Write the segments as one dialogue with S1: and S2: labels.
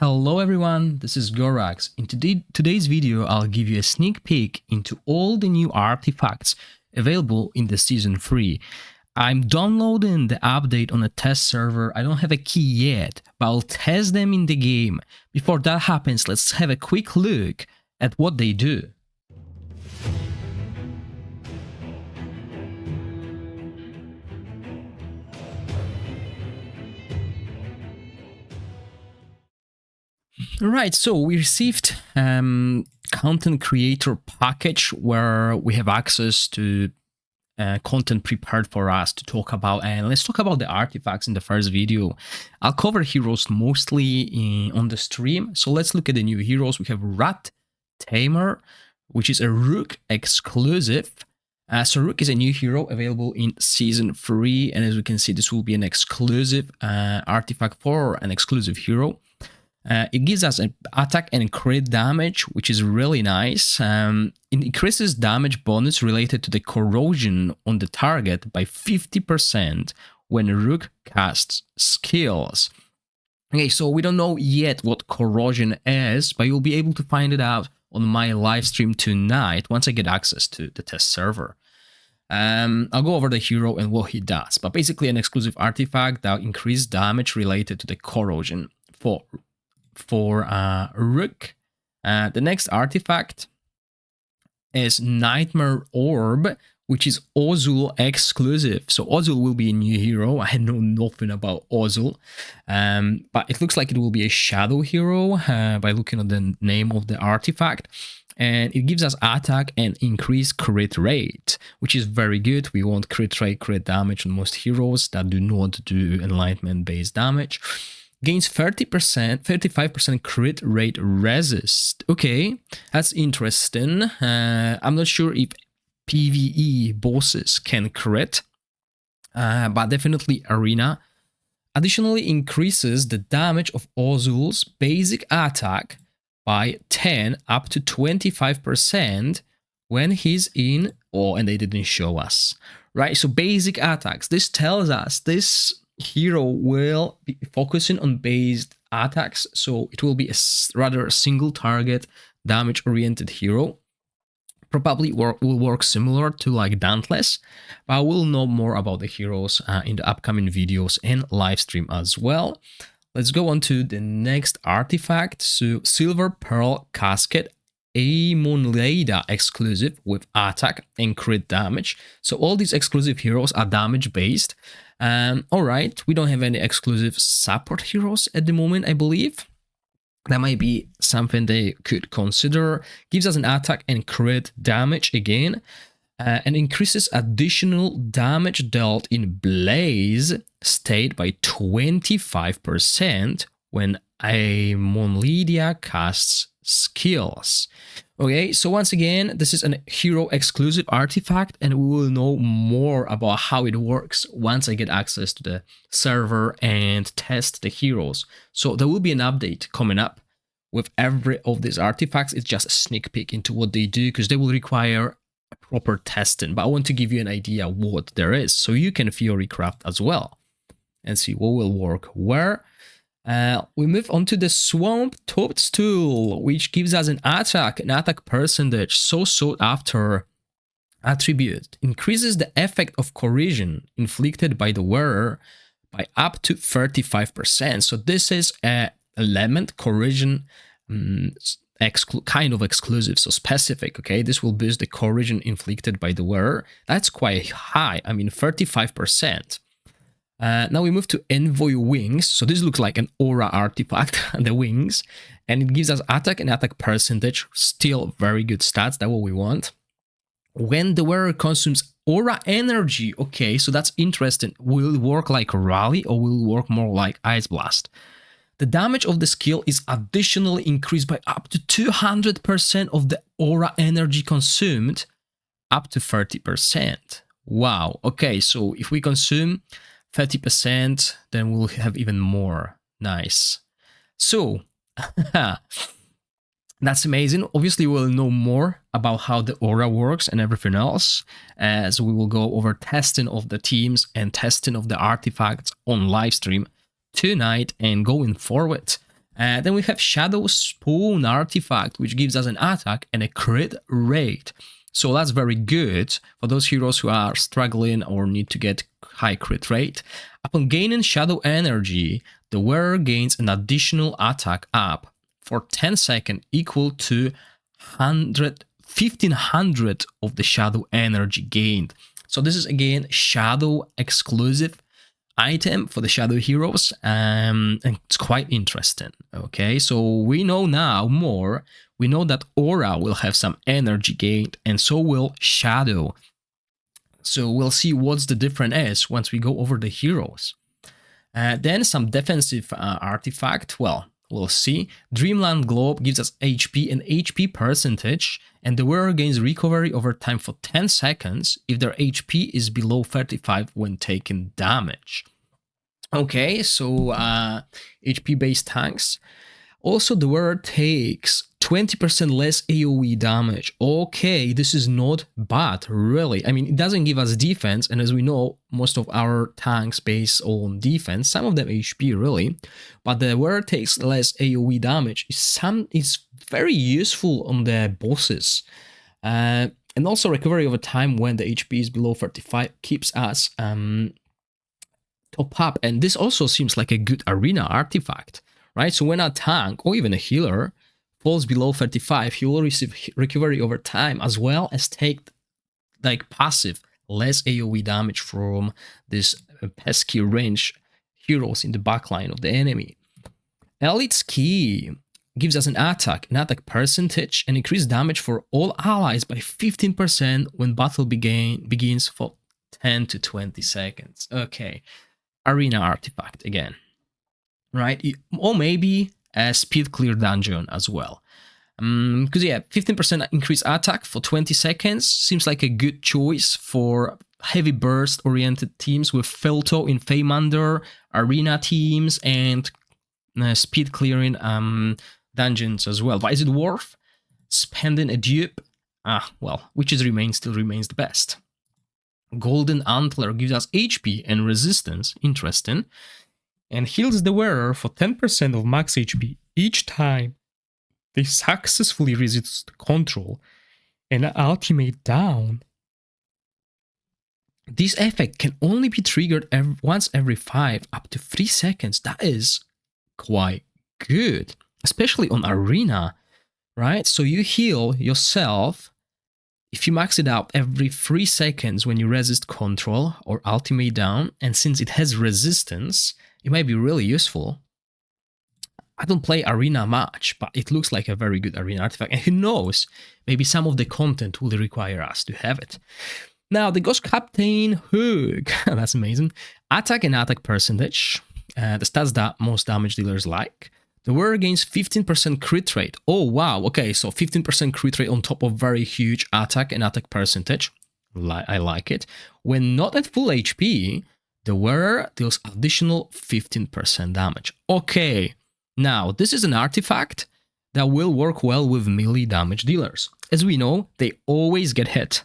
S1: Hello everyone, this is Gorax. In today's video, I'll give you a sneak peek into all the new artifacts available in the Season 3. I'm downloading the update on a test server. I don't have a key yet, but I'll test them in the game. Before that happens, let's have a quick look at what they do. Right, so we received content creator package where we have access to content prepared for us to talk about, and let's talk about the artifacts in the first video. I'll cover heroes mostly on the stream, so let's look at the new heroes. We have Rat Tamer, which is a Rook exclusive. So Rook is a new hero available in Season 3, and as we can see, this will be an exclusive artifact for an exclusive hero. It gives us an attack and crit damage, which is really nice. It increases damage bonus related to the corrosion on the target by 50% when Rook casts skills. Okay, so we don't know yet what corrosion is, but you'll be able to find it out on my live stream tonight once I get access to the test server. I'll go over the hero and what he does, but basically an exclusive artifact that increases damage related to the corrosion for Rook. The next artifact is Nightmare Orb, which is Ozul exclusive. So Ozul will be a new hero. I know nothing about Ozul, but it looks like it will be a shadow hero by looking at the name of the artifact. And it gives us attack and increased crit rate, which is very good. We want crit rate, crit damage on most heroes that do not do enlightenment-based damage. Gains 35% crit rate resist. Okay, that's interesting. I'm not sure if PvE bosses can crit, but definitely arena. Additionally, increases the damage of Ozul's basic attack by 10 up to 25% when he's in... Oh, and they didn't show us. Right, so basic attacks. This tells us this hero will be focusing on based attacks, so it will be a rather single target damage oriented hero. Probably will work similar to like Dauntless, but we'll know more about the heroes in the upcoming videos and live stream as well. Let's go on to the next artifact. So Silver Pearl Casket, a Monleida exclusive with attack and crit damage. So all these exclusive heroes are damage based. Alright, we don't have any exclusive support heroes at the moment, I believe. That might be something they could consider. Gives us an attack and crit damage again, and increases additional damage dealt in Blaze state by 25% when a Monleida casts skills. Okay, so once again, this is a hero exclusive artifact, and we will know more about how it works once I get access to the server and test the heroes. So there will be an update coming up with every of these artifacts. It's just a sneak peek into what they do, because they will require a proper testing, but I want to give you an idea what there is, so you can theory craft as well and see what will work where. We move on to the Swamp Toadstool, which gives us an attack percentage, so sought after attribute. Increases the effect of corrosion inflicted by the wearer by up to 35%. So this is a element corrosion kind of exclusive, so specific. Okay, this will boost the corrosion inflicted by the wearer. That's quite high. I mean, 35%. Now we move to Envoy Wings. So this looks like an aura artifact, the wings, and it gives us attack and attack percentage. Still very good stats, that's what we want. When the wearer consumes aura energy, okay, so that's interesting. Will it work like Rally or will it work more like Ice Blast? The damage of the skill is additionally increased by up to 200% of the aura energy consumed, up to 30%. Wow, okay, so if we consume 30%, then we'll have even more. Nice. So that's amazing. Obviously, we'll know more about how the aura works and everything else, as we will go over testing of the teams and testing of the artifacts on live stream tonight and going forward. Then we have Shadow Spawn artifact, which gives us an attack and a crit rate. So that's very good for those heroes who are struggling or need to get high crit rate. Upon gaining Shadow Energy, the wearer gains an additional attack up for 10 seconds equal to 1500 of the Shadow Energy gained. So this is again Shadow exclusive item for the Shadow heroes, and it's quite interesting. Okay, so we know now more. We know that Aura will have some energy gained, and so will Shadow. So we'll see what's the difference is once we go over the heroes. Then some defensive artifact. Well, we'll see. Dreamland Globe gives us HP and HP percentage, and the wearer gains recovery over time for 10 seconds if their HP is below 35 when taking damage. Okay, so HP based tanks. Also, the wearer takes 20% less AoE damage. Okay, this is not bad, really. I mean, it doesn't give us defense, and as we know, most of our tanks base on defense, some of them HP, really. But the wearer takes less AoE damage is very useful on the bosses. And also recovery over time when the HP is below 35 keeps us top up. And this also seems like a good arena artifact, right? So when a tank or even a healer falls below 35, he will receive recovery over time as well as take like passive less AoE damage from this pesky range heroes in the backline of the enemy. Elite's Key gives us an attack percentage, and increased damage for all allies by 15% when battle begins for 10 to 20 seconds. Okay, arena artifact again, right? Or maybe a speed clear dungeon as well. Because yeah, 15% increased attack for 20 seconds seems like a good choice for heavy burst oriented teams with Felto in Feymander, arena teams, and speed clearing dungeons as well. But is it worth spending a dupe? Well, Witch's Remain still remains the best. Golden Antler gives us HP and resistance, interesting, and heals the wearer for 10% of max HP each time they successfully resist control and ultimate down. This effect can only be triggered once every 5 up to 3 seconds. That is quite good, especially on arena, right? So you heal yourself if you max it out every 3 seconds when you resist control or ultimate down, and since it has resistance, it might be really useful. I don't play arena much, but it looks like a very good arena artifact, and who knows, maybe some of the content will require us to have it. Now, the Ghost Captain Hook, that's amazing. Attack and attack percentage, the stats that most damage dealers like. The wearer gains 15% crit rate. Oh, wow. Okay, so 15% crit rate on top of very huge attack and attack percentage. I like it. When not at full HP, the wearer deals additional 15% damage. Okay, now this is an artifact that will work well with melee damage dealers. As we know, they always get hit,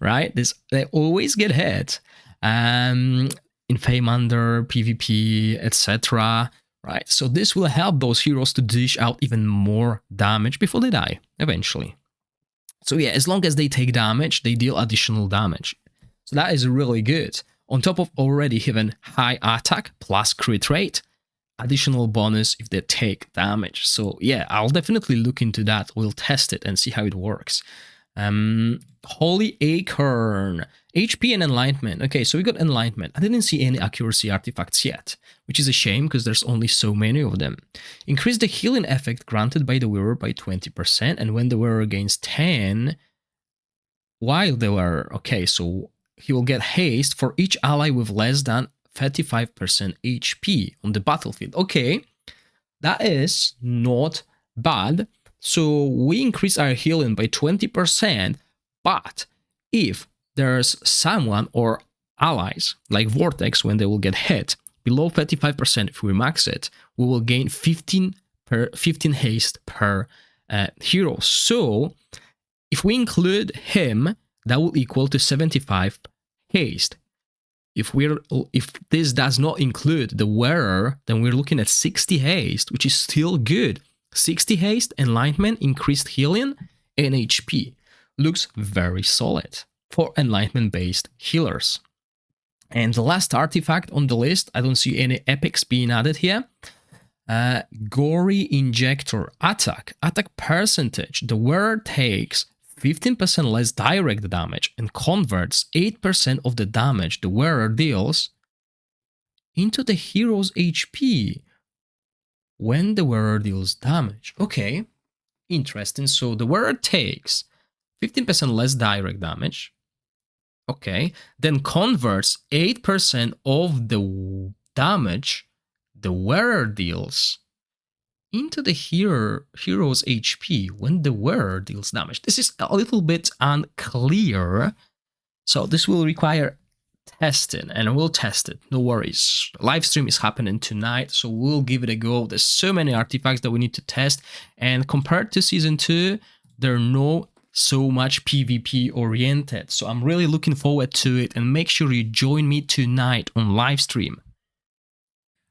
S1: right? They always get hit in Feymander, PvP, etc. Right? So this will help those heroes to dish out even more damage before they die, eventually. So yeah, as long as they take damage, they deal additional damage. So that is really good. On top of already having high attack plus crit rate, additional bonus if they take damage. So yeah, I'll definitely look into that. We'll test it and see how it works. Holy Acorn, HP and Enlightenment. Okay, so we got Enlightenment. I didn't see any accuracy artifacts yet, which is a shame because there's only so many of them. Increase the healing effect granted by the wearer by 20%, and when the wearer gains 10, while the wearer, okay, so he will get haste for each ally with less than 35% HP on the battlefield. Okay, that is not bad. So we increase our healing by 20%, but if there's someone or allies like Vortex, when they will get hit below 35%, if we max it, we will gain 15 haste per hero. So if we include him, that will equal to 75 haste. if this does not include the wearer, then we're looking at 60 haste, which is still good. 60 haste, enlightenment, increased healing, and HP. Looks very solid for enlightenment-based healers. And the last artifact on the list, I don't see any epics being added here. Gory Injector attack percentage. The wearer takes 15% less direct damage and converts 8% of the damage the wearer deals into the hero's HP when the wearer deals damage. Okay, interesting. So the wearer takes 15% less direct damage. Okay, then converts 8% of the damage the wearer deals into the hero's HP when the wearer deals damage. This is a little bit unclear, so this will require testing, and we'll test it. No worries. Live stream is happening tonight, so we'll give it a go. There's so many artifacts that we need to test, and compared to Season 2, they're not so much PvP oriented. So I'm really looking forward to it, and make sure you join me tonight on live stream.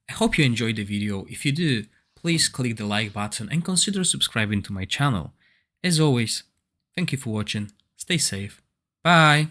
S1: I hope you enjoyed the video. If you do, please click the like button and consider subscribing to my channel. As always, thank you for watching. Stay safe. Bye.